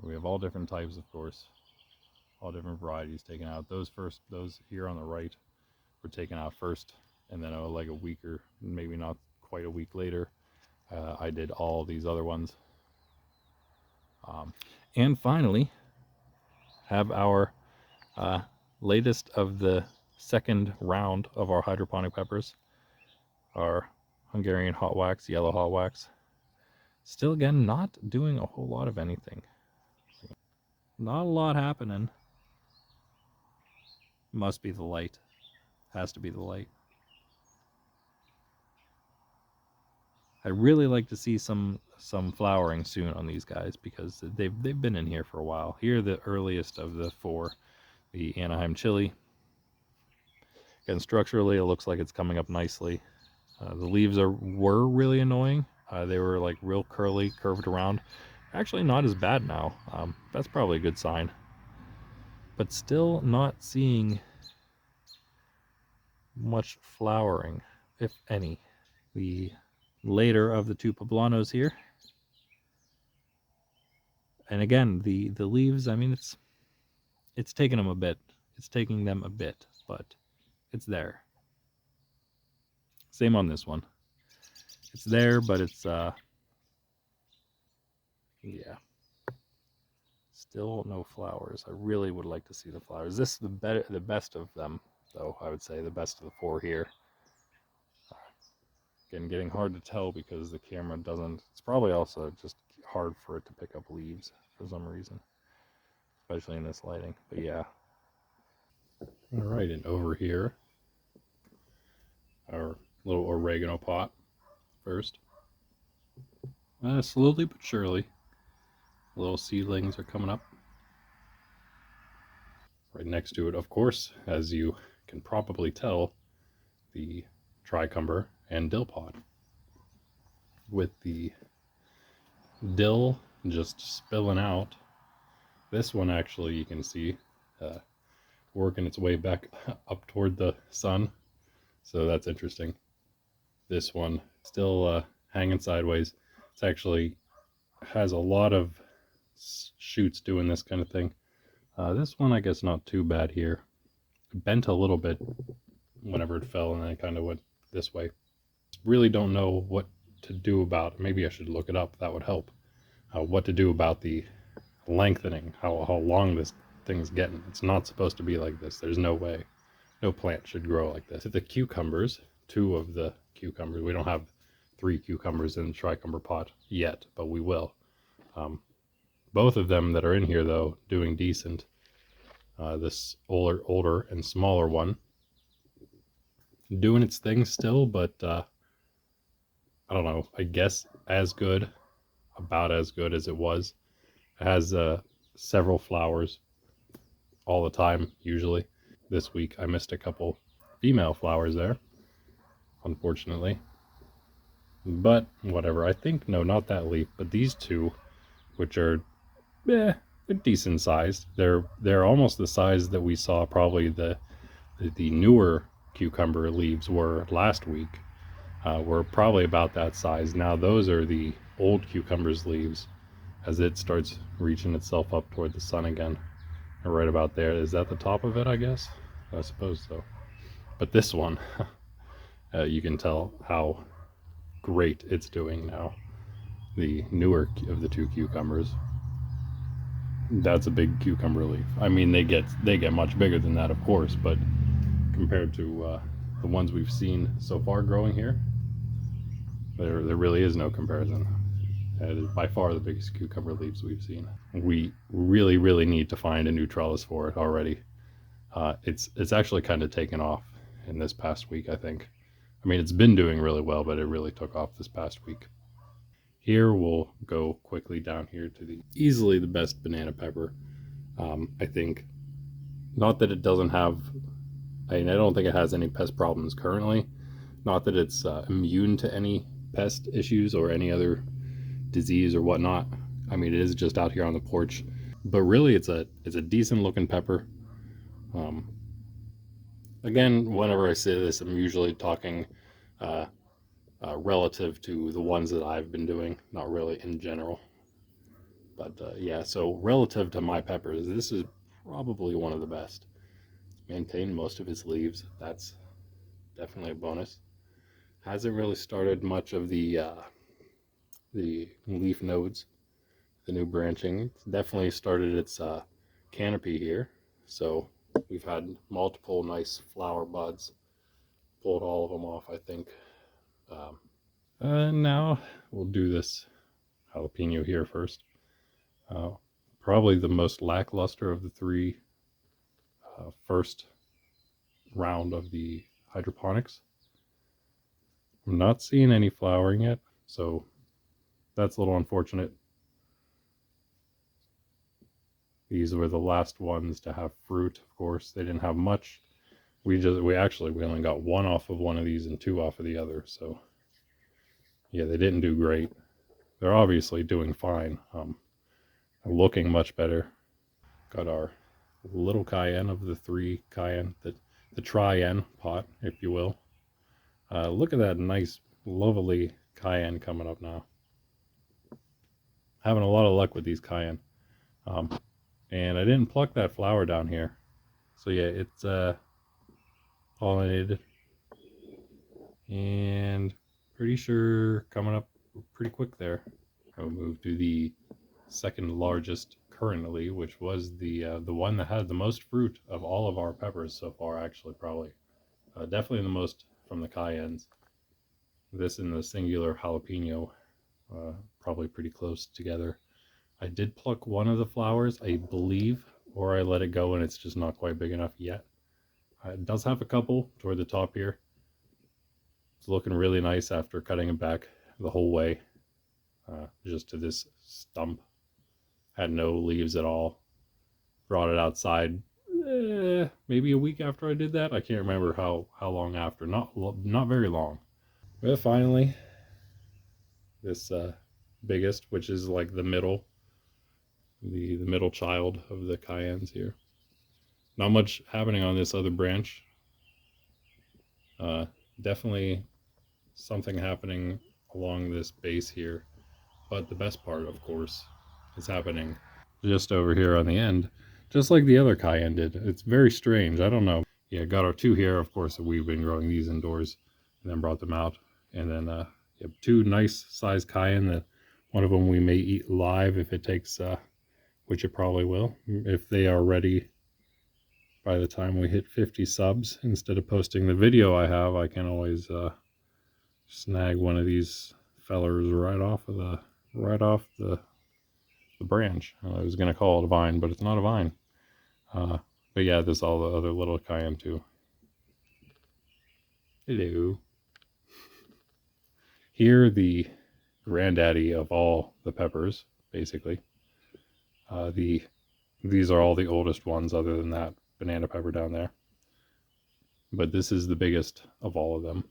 We have all different types, of course, all different varieties taken out. Those here on the right were taken out first, and then like a week or maybe not quite a week later, I did all these other ones. And finally, have our latest of the second round of our hydroponic peppers, our Hungarian hot wax, yellow hot wax. Still, again, not doing a whole lot of anything. Not a lot happening. Must be the light. Has to be the light. I'd really like to see some flowering soon on these guys because they've been in here for a while. Here, the earliest of the four, the Anaheim Chili. Again, structurally, it looks like it's coming up nicely. The leaves were really annoying. They were like real curly, curved around. Actually, not as bad now. That's probably a good sign. But still not seeing much flowering, if any. The later of the two poblanos here. And again, the leaves, I mean, it's taking them a bit. It's taking them a bit, but it's there. Same on this one. It's there, but it's yeah. Still no flowers. I really would like to see the flowers. This is the best of them, though. I would say the best of the four here. Again, getting hard to tell because the camera doesn't. It's probably also just hard for it to pick up leaves for some reason, especially in this lighting. But yeah. All right, and over here, our little oregano pot first. Slowly but surely, little seedlings are coming up. Right next to it, of course, as you can probably tell, the tricumber and dill pot. With the dill just spilling out. This one actually, you can see, working its way back up toward the sun. So that's interesting. This one still hanging sideways. It's actually has a lot of shoots doing this kind of thing. This one, I guess, not too bad here. It bent a little bit whenever it fell, and then it kind of went this way. Really don't know what to do about. Maybe I should look it up. That would help. What to do about the lengthening? How long this thing's getting? It's not supposed to be like this. There's no way. No plant should grow like this. The cucumbers, two of the cucumbers. We don't have 3 cucumbers in the tricumber pot yet, but we will. Both of them that are in here, though, doing decent. This older and smaller one doing its thing still, but I don't know. I guess as good, about as good as it was. It has several flowers all the time, usually. This week I missed a couple female flowers there, unfortunately. But whatever. I think, no, not that leaf, but these two, which are they're decent sized. They're almost the size that we saw probably the newer cucumber leaves were last week. Were probably about that size. Now those are the old cucumber's leaves as it starts reaching itself up toward the sun again. And right about there. Is that the top of it, I guess? I suppose so. But this one, you can tell how great it's doing now. The newer of the two cucumbers. That's a big cucumber leaf. I mean, they get much bigger than that, of course, but compared to the ones we've seen so far growing here, there really is no comparison. It is by far the biggest cucumber leaves we've seen. We really need to find a new trellis for it already. It's actually kind of taken off in this past week, I think. I mean, it's been doing really well, but it really took off this past week. Here we'll go quickly down here to the easily the best banana pepper. I think, not that it doesn't have, I mean, I don't think it has any pest problems currently. Not that it's immune to any pest issues or any other disease or whatnot. I mean, it is just out here on the porch, but really it's a decent looking pepper. Again, whenever I say this, I'm usually talking relative to the ones that I've been doing, not really in general. But yeah, so relative to my peppers, this is probably one of the best. Maintained most of its leaves. That's definitely a bonus. Hasn't really started much of the leaf nodes, the new branching. It's definitely started its canopy here. So we've had multiple nice flower buds. Pulled all of them off, I think. Now we'll do this jalapeno here first. Probably the most lackluster of the 3 first round of the hydroponics. I'm not seeing any flowering yet, So that's a little unfortunate. These were the last ones to have fruit. Of course, they didn't have much. We only got one off of one of these and two off of the other. So yeah, they didn't do great. They're obviously doing fine. Looking much better. Got our little cayenne of the three cayenne, the tri-en pot, if you will. Look at that nice, lovely cayenne coming up now. Having a lot of luck with these cayenne. And I didn't pluck that flower down here. So yeah, it's pollinated. And pretty sure coming up pretty quick there. I'll move to the second largest currently, which was the one that had the most fruit of all of our peppers so far, actually, probably. Definitely the most from the cayennes. This and the singular jalapeno, probably pretty close together. I did pluck one of the flowers, I believe, or I let it go and it's just not quite big enough yet. It does have a couple toward the top here. It's looking really nice after cutting it back the whole way, just to this stump. Had no leaves at all. Brought it outside maybe a week after I did that. I can't remember how long after. Not very long. But finally, this biggest, which is like the middle, the middle child of the cayennes here. Not much happening on this other branch. Definitely something happening along this base here. But the best part, of course, is happening just over here on the end, just like the other cayenne did. It's very strange. I don't know. Yeah, got our two here. Of course, we've been growing these indoors and then brought them out. And then two nice sized cayenne that one of them we may eat live if it takes, which it probably will, if they are ready by the time we hit 50 subs. Instead of posting the video I have, I can always snag one of these fellers right off the branch. I was going to call it a vine, but it's not a vine. But yeah, there's all the other little cayenne too. Hello. Here, the granddaddy of all the peppers, basically. These are all the oldest ones other than that banana pepper down there. But this is the biggest of all of them.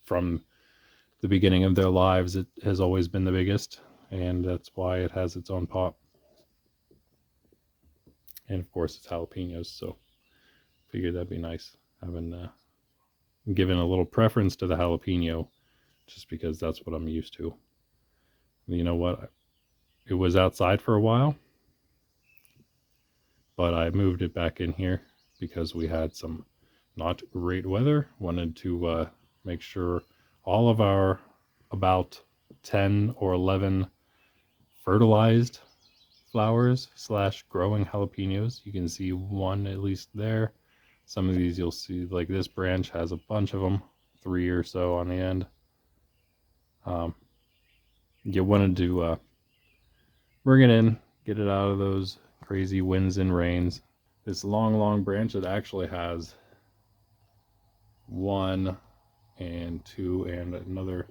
From the beginning of their lives, it has always been the biggest, and that's why it has its own pot. And of course, it's jalapenos, so figured that'd be nice. Having given a little preference to the jalapeno, just because that's what I'm used to. You know what? It was outside for a while, but I moved it back in here because we had some not great weather. Wanted to make sure all of our about 10 or 11 fertilized flowers / growing jalapenos. You can see one at least there. Some of these you'll see, like this branch has a bunch of them, 3 or so on the end. You wanted to bring it in, get it out of those crazy winds and rains. This long branch, it actually has 1 and 2 and another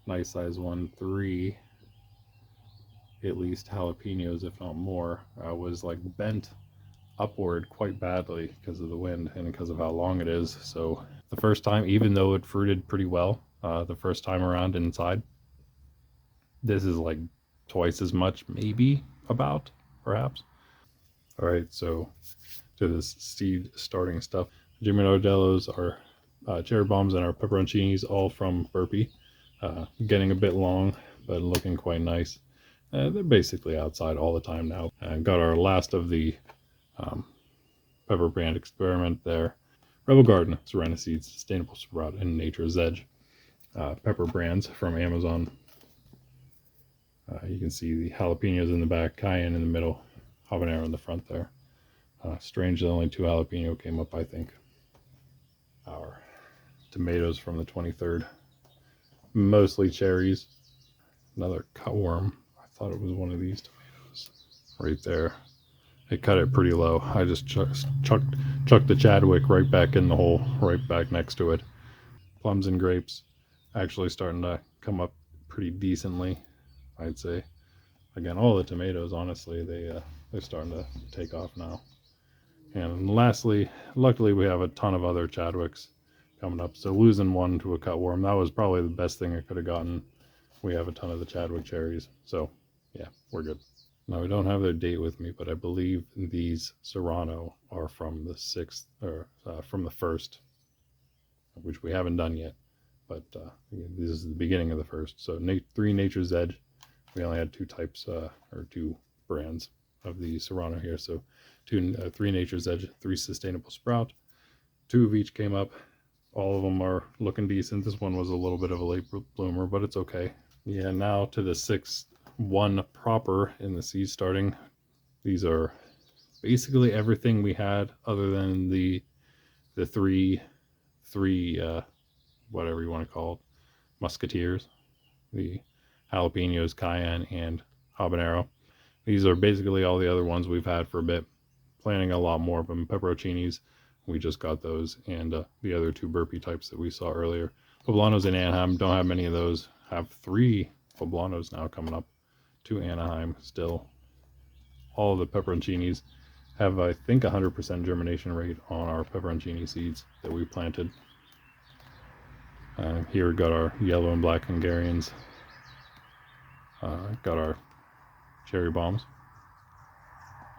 nice size one, 3 at least jalapenos, if not more. Was like bent upward quite badly because of the wind and because of how long it is. So the first time, even though it fruited pretty well the first time around inside, this is like twice as much, maybe, about, perhaps. All right, so to this seed starting stuff. Jimmy Nardellos, our cherry bombs, and our pepperoncinis, all from Burpee. Getting a bit long, but looking quite nice. They're basically outside all the time now. Got our last of the pepper brand experiment there. Rebel Garden, Serena Seeds, Sustainable Sprout, and Nature's Edge. Pepper brands from Amazon. You can see the jalapenos in the back, cayenne in the middle, habanero in the front there. Strange that only 2 jalapeno came up, I think. Our tomatoes from the 23rd. Mostly cherries. Another cutworm. I thought it was one of these tomatoes. Right there. It cut it pretty low. I just chucked the Chadwick right back in the hole, right back next to it. Plums and grapes. actually starting to come up pretty decently, I'd say. Again, all the tomatoes, honestly, they're starting to take off now. And lastly, luckily we have a ton of other Chadwicks coming up. So losing one to a cutworm, that was probably the best thing I could have gotten. We have a ton of the Chadwick cherries. So yeah, we're good. Now we don't have their date with me, but I believe these Serrano are from the 6th, or from the 1st, which we haven't done yet. But this is the beginning of the 1st. So 3 Nature's Edge. We only had 2 types, or 2 brands of the Serrano here. So 3 Nature's Edge, 3 Sustainable Sprout. 2 of each came up. All of them are looking decent. This one was a little bit of a late bloomer, but it's okay. Yeah, now to the 6th one proper in the seed starting. These are basically everything we had other than the three whatever you want to call it, musketeers, the jalapenos, cayenne, and habanero. These are basically all the other ones we've had for a bit. Planting a lot more of them. Pepperoncinis, we just got those, and the other 2 burpee types that we saw earlier. Poblanos in Anaheim, don't have many of those. Have 3 poblanos now coming up to Anaheim still. All of the pepperoncinis have, I think, 100% germination rate on our pepperoncini seeds that we planted. Here we got our yellow and black Hungarians. Got our cherry bombs.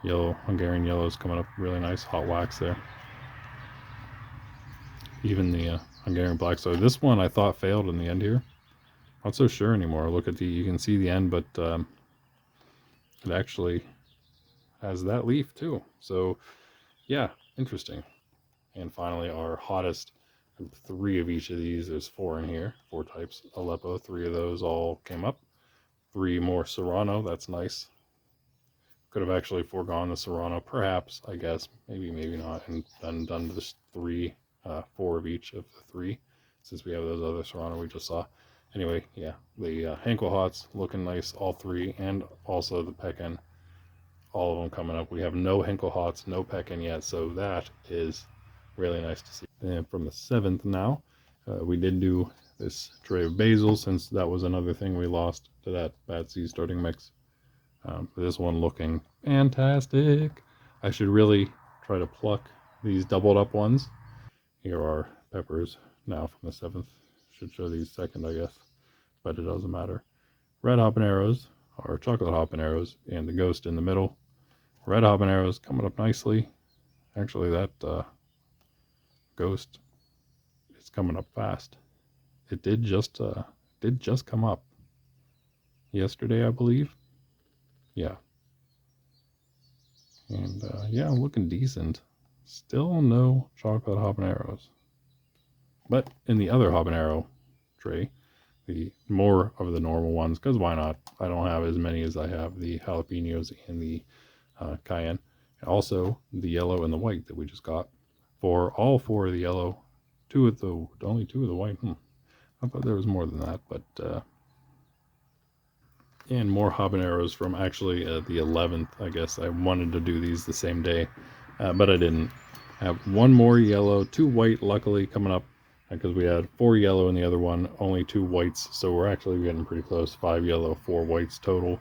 Yellow, Hungarian yellows coming up really nice. Hot wax there. Even the Hungarian black. So this one I thought failed in the end here. Not so sure anymore. Look at you can see the end, but it actually has that leaf too. So yeah, interesting. And finally our hottest, 3 of each of these. There's 4 in here, 4 types. Aleppo, 3 of those all came up. 3 more Serrano, that's nice. Could have actually foregone the Serrano, perhaps, I guess, maybe not, and done just 3, 4 of each of the 3, since we have those other Serrano we just saw. Anyway, yeah, the Henkel Hots looking nice, all 3, and also the Pekin, all of them coming up. We have no Henkel Hots, no Pekin yet, so that is really nice to see. And from the 7th now, we did do this tray of basil, since that was another thing we lost to that bad seed starting mix. This one looking fantastic. I should really try to pluck these doubled up ones. Here are peppers now from the 7th. Should show these second, I guess, but it doesn't matter. Red habaneros are chocolate habaneros, and the ghost in the middle. Red habaneros coming up nicely. Actually, that ghost is coming up fast. It did just come up yesterday, I believe. Yeah. And yeah, looking decent. Still no chocolate habaneros. But in the other habanero tray, the more of the normal ones, because why not? I don't have as many as I have the jalapenos and the cayenne. Also, the yellow and the white that we just got. For all 4 of the yellow, only 2 of the white. I thought there was more than that, but and more habaneros from actually the 11th. I guess I wanted to do these the same day, but I didn't. Have 1 more yellow, 2 white, luckily coming up, because we had 4 yellow in the other one, only 2 whites, so we're actually getting pretty close. 5 yellow, 4 whites total.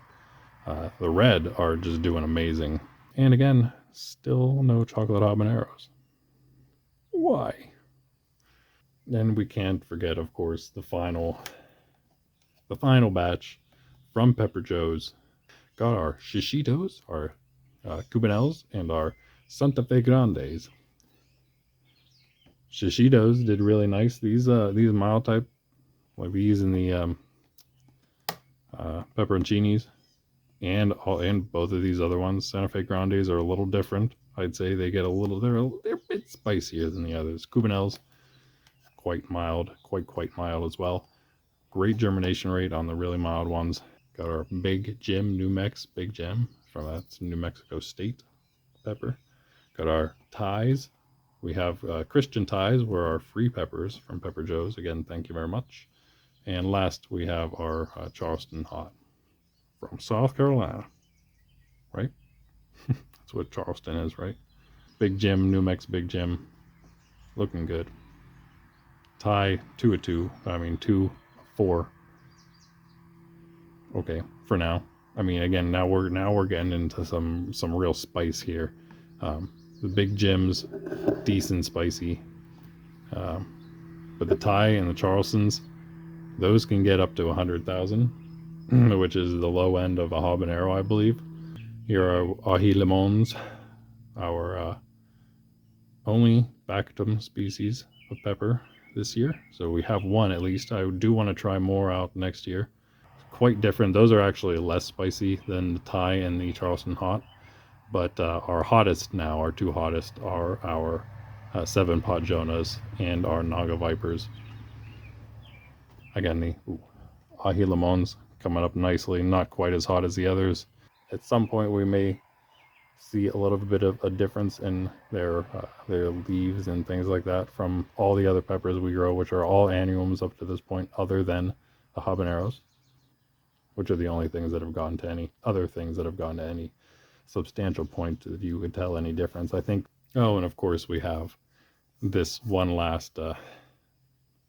The red are just doing amazing. And again, still no chocolate habaneros. Why? And we can't forget, of course, the final batch from Pepper Joe's. Got our Shishitos, our Cubanelles, and our Santa Fe Grandes. Shishitos did really nice. These mild type, like these in the pepperoncinis, and both of these other ones, Santa Fe Grandes, are a little different. I'd say they get they're a bit spicier than the others. Cubanelles, quite mild, quite mild as well. Great germination rate on the really mild ones. Got our Big Jim Big Jim from that's New Mexico State pepper. Got our Ties. We have Christian Ties, were our free peppers from Pepper Joe's. Again, thank you very much. And last, we have our Charleston Hot from South Carolina. Right? That's what Charleston is, right? Big Jim, New Mex Big Jim. Looking good. Tie, 2 of 2. I mean, 2 4. Okay, for now. I mean, again, now we're getting into some real spice here. The big Jims, decent spicy, but the Thai and the Charlestons, those can get up to 100,000, which is the low end of a habanero, I believe. Here are ají limons, our only Bactum species of pepper this year. So we have one at least. I do want to try more out next year. Quite different. Those are actually less spicy than the Thai and the Charleston hot. But our hottest now, our 2 hottest, are our 7-pot Jonahs and our Naga Vipers. Again, the ají limons coming up nicely, not quite as hot as the others. At some point, we may see a little bit of a difference in their leaves and things like that from all the other peppers we grow, which are all annuums up to this point, other than the habaneros, which are the only things that have gone to any other things that have gone to any substantial point that you could tell any difference, I think. Oh, and of course we have this one last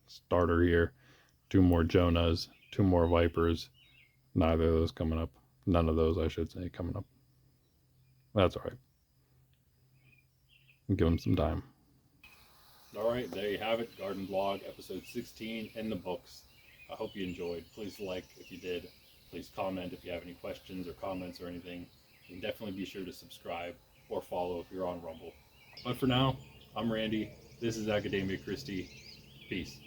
starter here. 2 more Jonahs, 2 more Vipers. Neither of those coming up. None of those, I should say, coming up. That's all right. Give them some time. All right, there you have it. Garden Vlog, episode 16 in the books. I hope you enjoyed. Please like if you did. Please comment if you have any questions or comments or anything. You can definitely be sure to subscribe or follow if you're on Rumble. But for now, I'm Randy. This is Academia Christi. Peace.